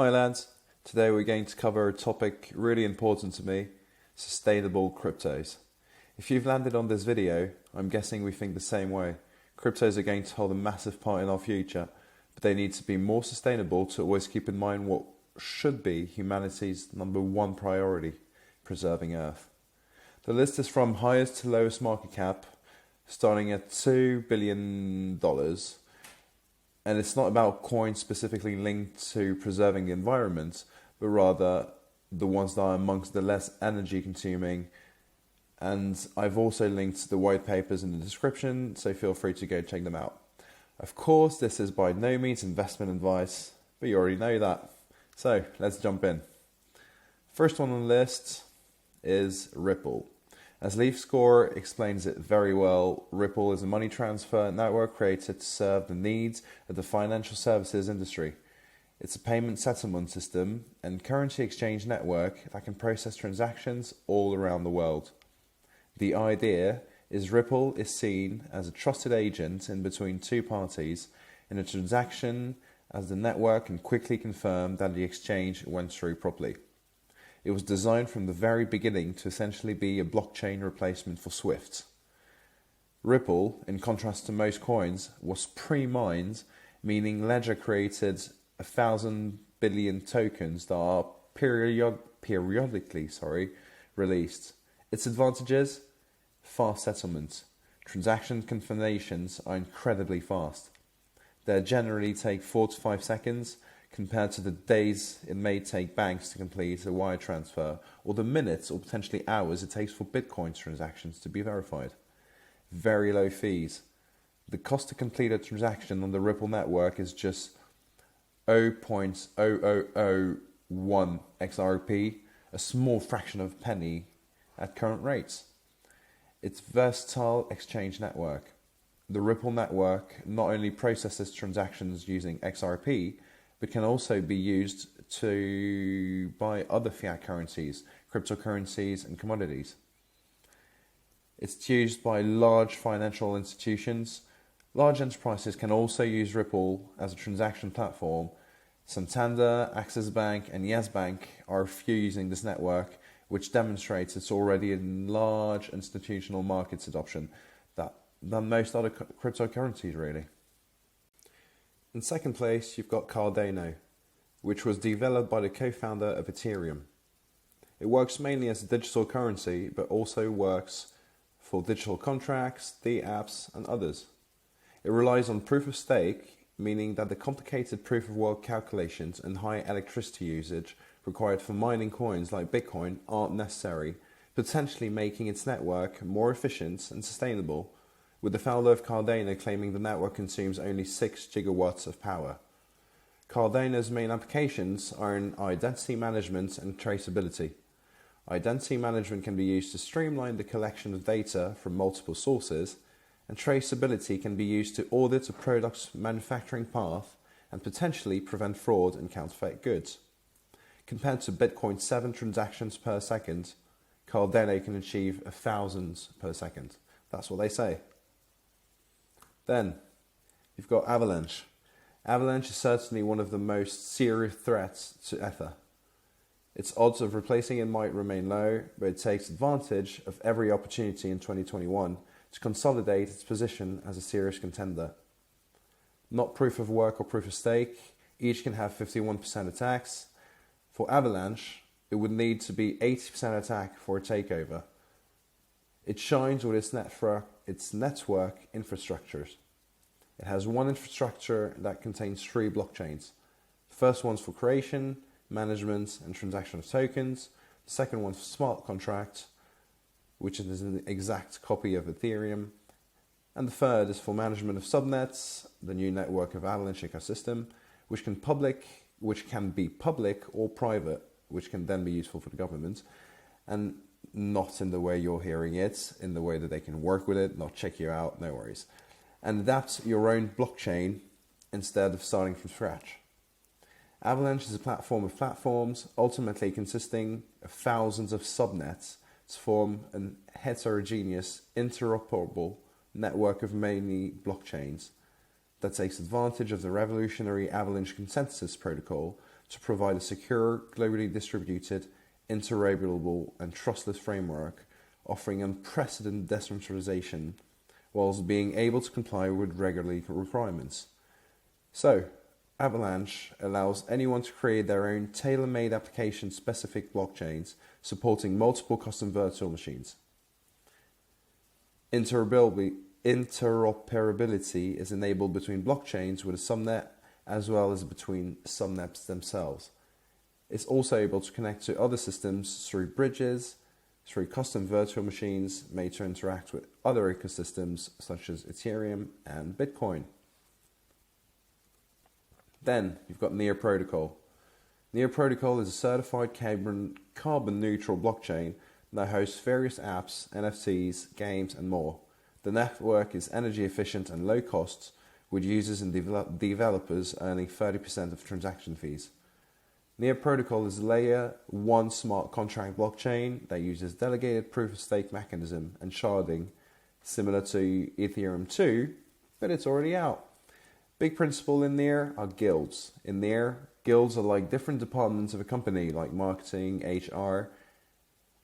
Hi lads, today we're going to cover a topic really important to me, sustainable cryptos. If you've landed on this video, I'm guessing we think the same way. Cryptos are going to hold a massive part in our future, but they need to be more sustainable to always keep in mind what should be humanity's #1 priority, preserving Earth. The list is from highest to lowest market cap, starting at $2 billion. And it's not about coins specifically linked to preserving the environment, but rather the ones that are amongst the less energy consuming. And I've also linked the white papers in the description, so feel free to go check them out. Of course, this is by no means investment advice, but you already know that. So let's jump in. First one on the list is Ripple. As LeafScore explains it very well, Ripple is a money transfer network created to serve the needs of the financial services industry. It's a payment settlement system and currency exchange network that can process transactions all around the world. The idea is Ripple is seen as a trusted agent in between two parties in a transaction, as the network can quickly confirm that the exchange went through properly. It was designed from the very beginning to essentially be a blockchain replacement for Swift. Ripple, in contrast to most coins, was pre-mined, meaning Ledger created 1,000 billion tokens that are periodically released. Its advantages? Fast settlement. Transaction confirmations are incredibly fast. They generally take 4 to 5 seconds, compared to the days it may take banks to complete a wire transfer, or the minutes or potentially hours it takes for Bitcoin transactions to be verified. Very low fees. The cost to complete a transaction on the Ripple network is just 0.0001 XRP, a small fraction of a penny at current rates. It's a versatile exchange network. The Ripple network not only processes transactions using XRP, but can also be used to buy other fiat currencies, cryptocurrencies and commodities. It's used by large financial institutions. Large enterprises can also use Ripple as a transaction platform. Santander, Axis Bank and Yes Bank are a few using this network, which demonstrates it's already in large institutional markets adoption than most other cryptocurrencies really. In second place, you've got Cardano, which was developed by the co-founder of Ethereum. It works mainly as a digital currency, but also works for digital contracts, DApps, and others. It relies on proof of stake, meaning that the complicated proof of work calculations and high electricity usage required for mining coins like Bitcoin aren't necessary, potentially making its network more efficient and sustainable, with the founder of Cardano claiming the network consumes only 6 gigawatts of power. Cardano's main applications are in identity management and traceability. Identity management can be used to streamline the collection of data from multiple sources, and traceability can be used to audit a product's manufacturing path and potentially prevent fraud and counterfeit goods. Compared to Bitcoin's 7 transactions per second, Cardano can achieve 1,000 per second. That's what they say. Then, you've got Avalanche. Avalanche is certainly one of the most serious threats to Ether. Its odds of replacing it might remain low, but it takes advantage of every opportunity in 2021 to consolidate its position as a serious contender. Not proof of work or proof of stake, each can have 51% attacks. For Avalanche, it would need to be 80% attack for a takeover. It shines with its network infrastructures. It has one infrastructure that contains 3 blockchains. The first one's for creation, management, and transaction of tokens. The second one's for smart contracts, which is an exact copy of Ethereum. And the third is for management of subnets, the new network of Avalanche ecosystem, which can be public or private, which can then be useful for the government, and not in the way you're hearing it, in the way that they can work with it, not check you out, no worries. And adapt your own blockchain instead of starting from scratch. Avalanche is a platform of platforms, ultimately consisting of thousands of subnets to form a heterogeneous, interoperable network of many blockchains that takes advantage of the revolutionary Avalanche consensus protocol to provide a secure, globally distributed, interoperable and trustless framework offering unprecedented decentralization whilst being able to comply with regulatory requirements. So, Avalanche allows anyone to create their own tailor-made application-specific blockchains supporting multiple custom virtual machines. Interoperability is enabled between blockchains with a subnet as well as between subnets themselves. It's also able to connect to other systems through bridges, through custom virtual machines made to interact with other ecosystems such as Ethereum and Bitcoin. Then you've got Near Protocol. Near Protocol is a certified carbon neutral blockchain that hosts various apps, NFTs, games and more. The network is energy efficient and low cost, with users and developers earning 30% of transaction fees. Near Protocol is a layer 1 smart contract blockchain that uses delegated proof of stake mechanism and sharding similar to Ethereum 2, but it's already out. Big principle in Near are guilds. In Near, guilds are like different departments of a company like marketing, HR,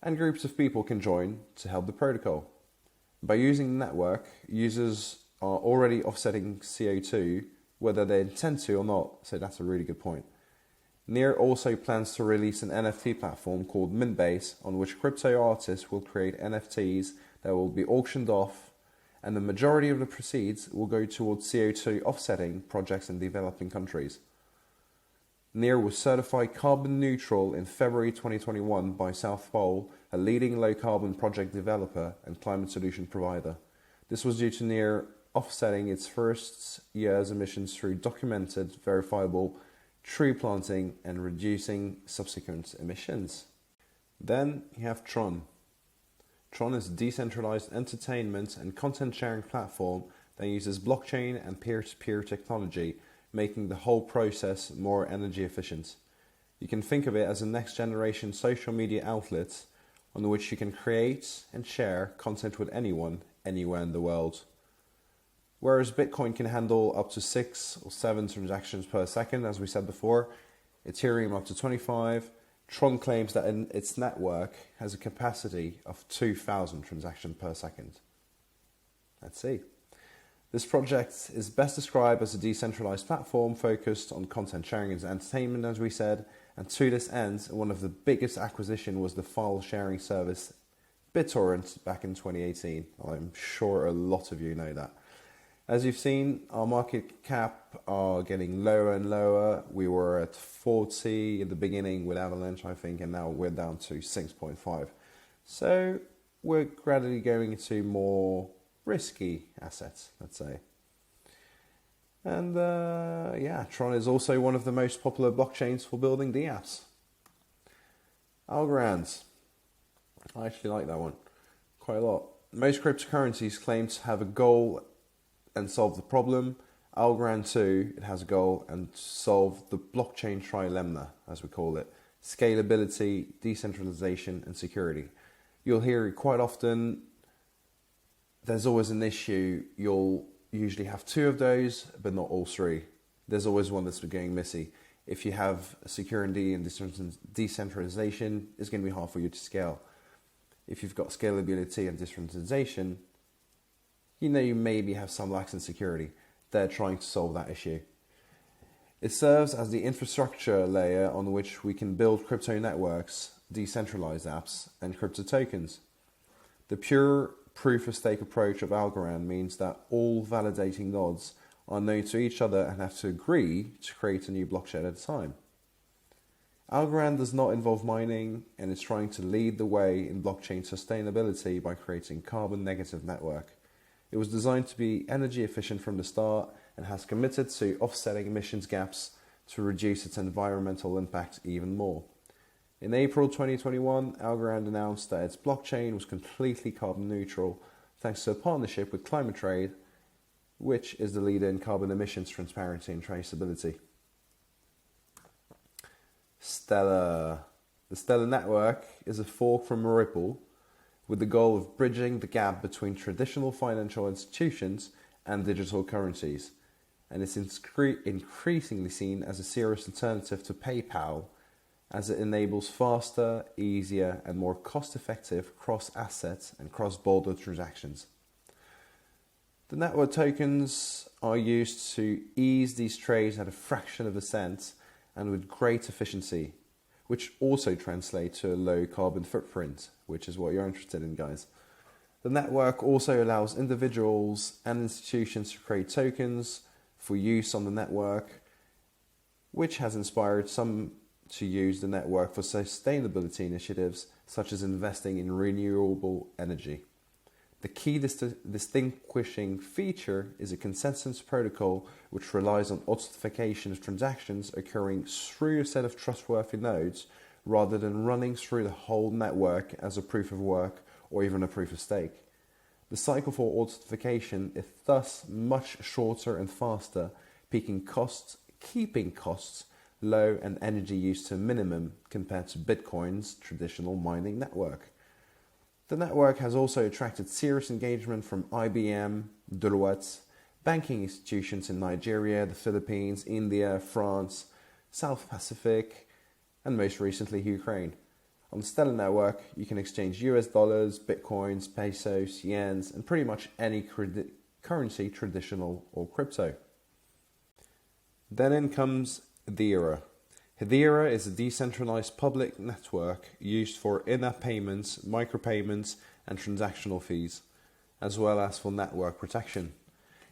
and groups of people can join to help the protocol. By using the network, users are already offsetting CO2 whether they intend to or not, so that's a really good point. Near also plans to release an NFT platform called Mintbase on which crypto artists will create NFTs that will be auctioned off, and the majority of the proceeds will go towards CO2 offsetting projects in developing countries. Near was certified carbon neutral in February 2021 by South Pole, a leading low-carbon project developer and climate solution provider. This was due to Near offsetting its first year's emissions through documented, verifiable tree planting and reducing subsequent emissions. Then you have Tron. Tron is a decentralized entertainment and content sharing platform that uses blockchain and peer-to-peer technology, making the whole process more energy efficient. You can think of it as a next generation social media outlet on which you can create and share content with anyone, anywhere in the world. Whereas Bitcoin can handle up to 6 or 7 transactions per second, as we said before, Ethereum up to 25, Tron claims that its network has a capacity of 2,000 transactions per second. Let's see. This project is best described as a decentralized platform focused on content sharing and entertainment, as we said, and to this end, one of the biggest acquisitions was the file sharing service BitTorrent back in 2018. I'm sure a lot of you know that. As you've seen, our market cap are getting lower and lower. We were at 40 in the beginning with Avalanche, I think, and now we're down to 6.5. So we're gradually going into more risky assets, let's say. And Tron is also one of the most popular blockchains for building dApps. Algorand. I actually like that one quite a lot. Most cryptocurrencies claim to have a goal and solve the problem. Algorand 2, it has a goal and solve the blockchain trilemma, as we call it. Scalability, decentralization, and security. You'll hear it quite often. There's always an issue. You'll usually have 2 of those, but not all 3. There's always one that's going missing. If you have security and decentralization, it's going to be hard for you to scale. If you've got scalability and decentralization, you maybe have some lacks in security. They're trying to solve that issue. It serves as the infrastructure layer on which we can build crypto networks, decentralized apps, and crypto tokens. The pure proof of stake approach of Algorand means that all validating nodes are known to each other and have to agree to create a new blockchain at a time. Algorand does not involve mining and is trying to lead the way in blockchain sustainability by creating carbon negative network. It was designed to be energy efficient from the start and has committed to offsetting emissions gaps to reduce its environmental impact even more. In April 2021, Algorand announced that its blockchain was completely carbon neutral thanks to a partnership with Climate Trade, which is the leader in carbon emissions transparency and traceability. Stellar. The Stellar network is a fork from Ripple with the goal of bridging the gap between traditional financial institutions and digital currencies. and it's increasingly seen as a serious alternative to PayPal, as it enables faster, easier, and more cost-effective cross-asset and cross-border transactions. The network tokens are used to ease these trades at a fraction of a cent and with great efficiency, which also translates to a low carbon footprint, which is what you're interested in, guys. The network also allows individuals and institutions to create tokens for use on the network, which has inspired some to use the network for sustainability initiatives such as investing in renewable energy. The key distinguishing feature is a consensus protocol which relies on authentication of transactions occurring through a set of trustworthy nodes rather than running through the whole network as a proof of work or even a proof of stake. The cycle for authentication is thus much shorter and faster, keeping costs low and energy use to a minimum compared to Bitcoin's traditional mining network. The network has also attracted serious engagement from IBM, Deloitte, banking institutions in Nigeria, the Philippines, India, France, South Pacific, and most recently Ukraine. On the Stellar network, you can exchange US dollars, Bitcoins, pesos, yens, and pretty much any currency, traditional or crypto. Then in comes Hedera. Hedera is a decentralized public network used for in-app payments, micropayments, and transactional fees, as well as for network protection.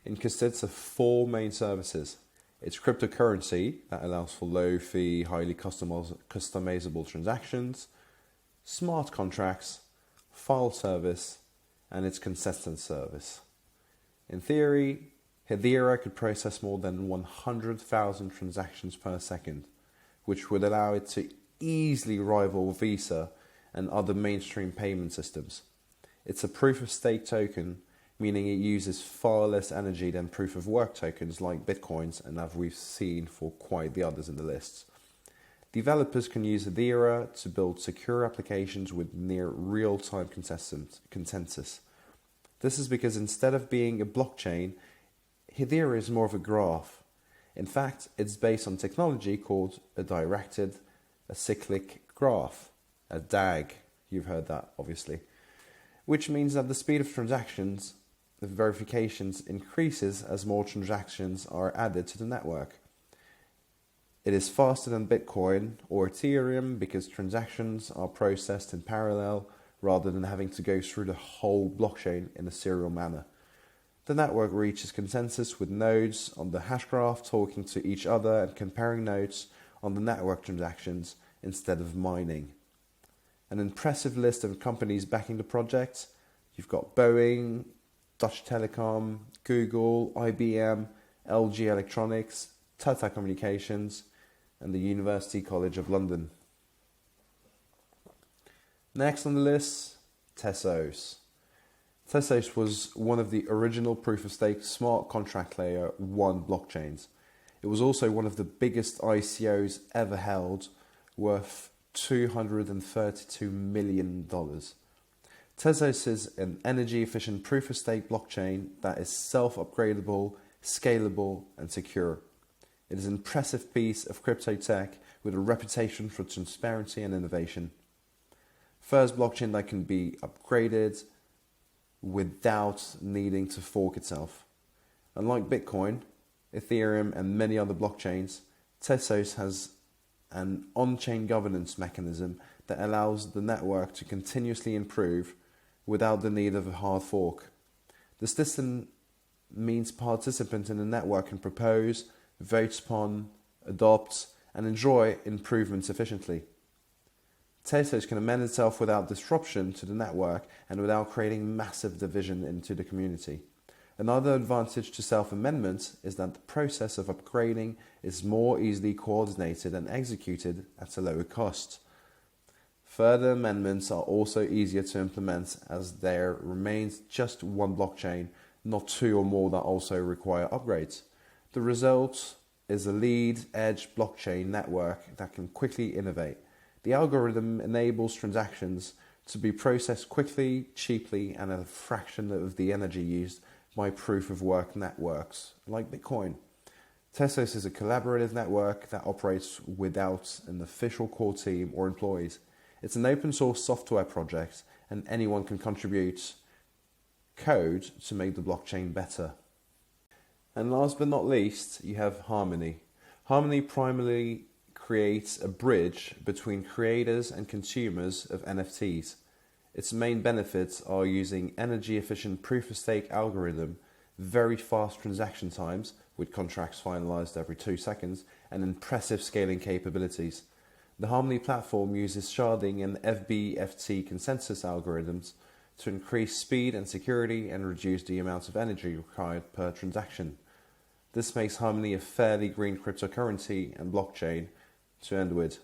It consists of four main services. It's cryptocurrency that allows for low-fee, highly customizable transactions, smart contracts, file service, and its consensus service. In theory, Hedera could process more than 100,000 transactions per second, which would allow it to easily rival Visa and other mainstream payment systems. It's a proof-of-stake token, meaning it uses far less energy than proof-of-work tokens like Bitcoins, and as we've seen for quite the others in the list. Developers can use Hedera to build secure applications with near real-time consensus. This is because instead of being a blockchain, Hedera is more of a graph. In fact, it's based on technology called a directed acyclic graph, a DAG. You've heard that, obviously. Which means that the speed of transactions, the verifications, increases as more transactions are added to the network. It is faster than Bitcoin or Ethereum because transactions are processed in parallel rather than having to go through the whole blockchain in a serial manner. The network reaches consensus with nodes on the hash graph talking to each other and comparing notes on the network transactions instead of mining. An impressive list of companies backing the project. You've got Boeing, Dutch Telecom, Google, IBM, LG Electronics, Tata Communications, and the University College of London. Next on the list, Tezos. Tezos was one of the original proof-of-stake smart contract layer 1 blockchains. It was also one of the biggest ICOs ever held, worth $232 million. Tezos is an energy-efficient proof-of-stake blockchain that is self-upgradable, scalable, and secure. It is an impressive piece of crypto tech with a reputation for transparency and innovation. First blockchain that can be upgraded without needing to fork itself. Unlike Bitcoin, Ethereum, and many other blockchains, Tezos has an on-chain governance mechanism that allows the network to continuously improve without the need of a hard fork. The system means participants in the network can propose, vote upon, adopt, and enjoy improvements efficiently. Tezos can amend itself without disruption to the network and without creating massive division into the community. Another advantage to self-amendment is that the process of upgrading is more easily coordinated and executed at a lower cost. Further amendments are also easier to implement as there remains just one blockchain, not two or more that also require upgrades. The result is a lead-edge blockchain network that can quickly innovate. The algorithm enables transactions to be processed quickly, cheaply, and at a fraction of the energy used by proof-of-work networks like Bitcoin. Tezos is a collaborative network that operates without an official core team or employees. It's an open source software project, and anyone can contribute code to make the blockchain better. And last but not least, you have Harmony. Harmony primarily creates a bridge between creators and consumers of NFTs. Its main benefits are using energy-efficient proof-of-stake algorithm, very fast transaction times, with contracts finalized every 2 seconds, and impressive scaling capabilities. The Harmony platform uses sharding and FBFT consensus algorithms to increase speed and security and reduce the amount of energy required per transaction. This makes Harmony a fairly green cryptocurrency and blockchain to end with.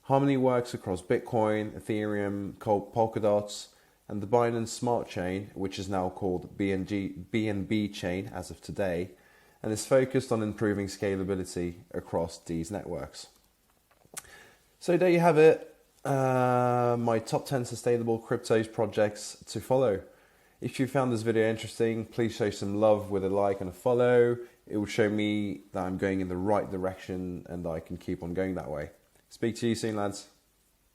Harmony works across Bitcoin, Ethereum, Polkadot, and the Binance Smart Chain, which is now called BNB Chain as of today, and is focused on improving scalability across these networks. So there you have it, my top 10 sustainable cryptos projects to follow. If you found this video interesting, please show some love with a like and a follow. It will show me that I'm going in the right direction and I can keep on going that way. Speak to you soon, lads.